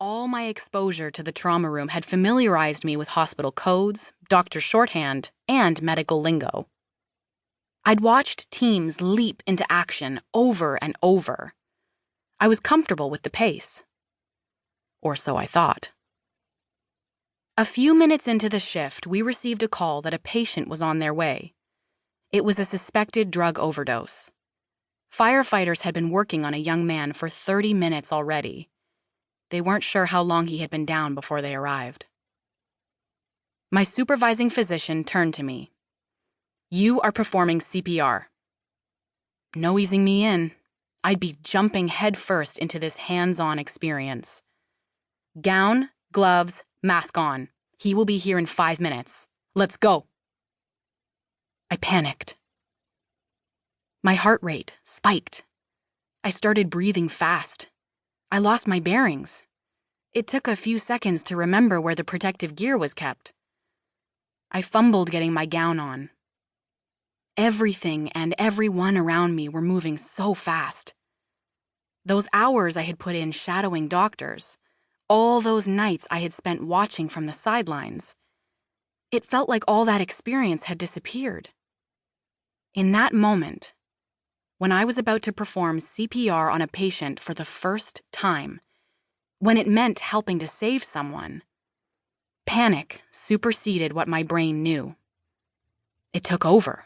All my exposure to the trauma room had familiarized me with hospital codes, doctor shorthand, and medical lingo. I'd watched teams leap into action over and over. I was comfortable with the pace. Or so I thought. A few minutes into the shift, we received a call that a patient was on their way. It was a suspected drug overdose. Firefighters had been working on a young man for 30 minutes already. They weren't sure how long he had been down before they arrived. My supervising physician turned to me. "You are performing CPR." No easing me in. I'd be jumping headfirst into this hands-on experience. "Gown, gloves, mask on. He will be here in 5 minutes. Let's go." I panicked. My heart rate spiked. I started breathing fast. I lost my bearings. It took a few seconds to remember where the protective gear was kept. I fumbled getting my gown on. Everything and everyone around me were moving so fast. Those hours I had put in shadowing doctors, all those nights I had spent watching from the sidelines, it felt like all that experience had disappeared. In that moment, when I was about to perform CPR on a patient for the first time, when it meant helping to save someone, panic superseded what my brain knew. It took over.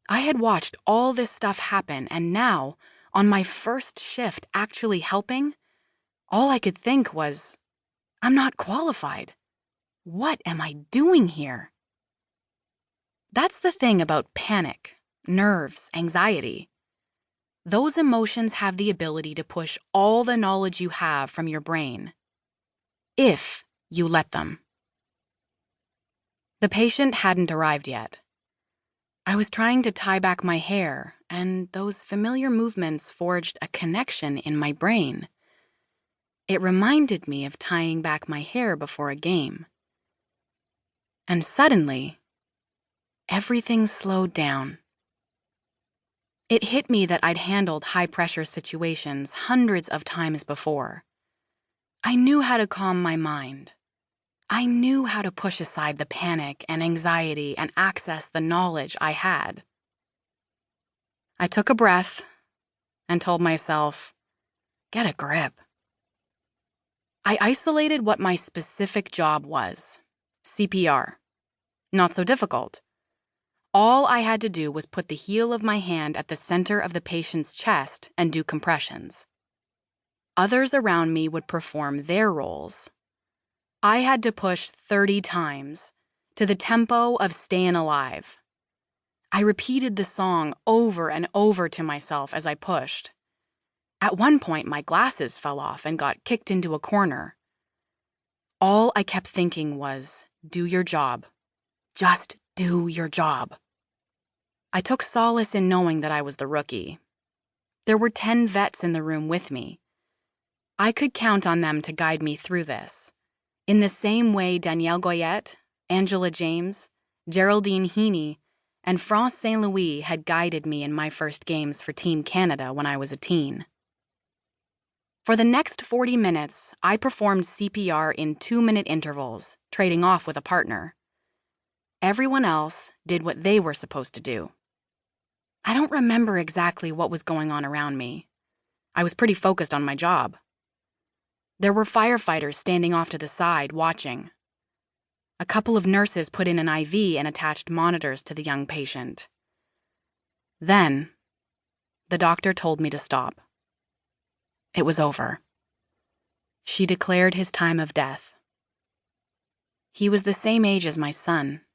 I had watched all this stuff happen, and now, on my first shift actually helping, all I could think was, I'm not qualified. What am I doing here? That's the thing about panic, nerves, anxiety. Those emotions have the ability to push all the knowledge you have from your brain, if you let them. The patient hadn't arrived yet. I was trying to tie back my hair, and those familiar movements forged a connection in my brain. It reminded me of tying back my hair before a game. And suddenly, everything slowed down. It hit me that I'd handled high-pressure situations hundreds of times before. I knew how to calm my mind. I knew how to push aside the panic and anxiety and access the knowledge I had. I took a breath and told myself, get a grip. I isolated what my specific job was, CPR. Not so difficult. All I had to do was put the heel of my hand at the center of the patient's chest and do compressions. Others around me would perform their roles. I had to push 30 times, to the tempo of Stayin' Alive. I repeated the song over and over to myself as I pushed. At one point, my glasses fell off and got kicked into a corner. All I kept thinking was, do your job. Just do your job. I took solace in knowing that I was the rookie. There were 10 vets in the room with me. I could count on them to guide me through this, in the same way Danielle Goyette, Angela James, Geraldine Heaney, and France St. Louis had guided me in my first games for Team Canada when I was a teen. For the next 40 minutes, I performed CPR in 2-minute intervals, trading off with a partner. Everyone else did what they were supposed to do. I don't remember exactly what was going on around me. I was pretty focused on my job. There were firefighters standing off to the side, watching. A couple of nurses put in an IV and attached monitors to the young patient. Then, the doctor told me to stop. It was over. She declared his time of death. He was the same age as my son.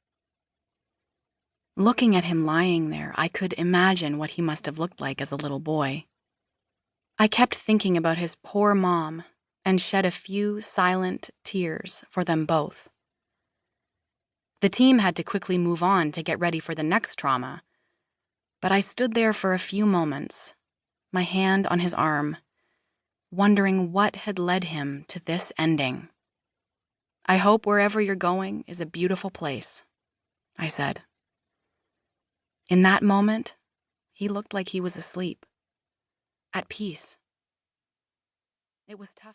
Looking at him lying there, I could imagine what he must have looked like as a little boy. I kept thinking about his poor mom and shed a few silent tears for them both. The team had to quickly move on to get ready for the next trauma, but I stood there for a few moments, my hand on his arm, wondering what had led him to this ending. I hope wherever you're going is a beautiful place, I said. In that moment, he looked like he was asleep, at peace. It was tough.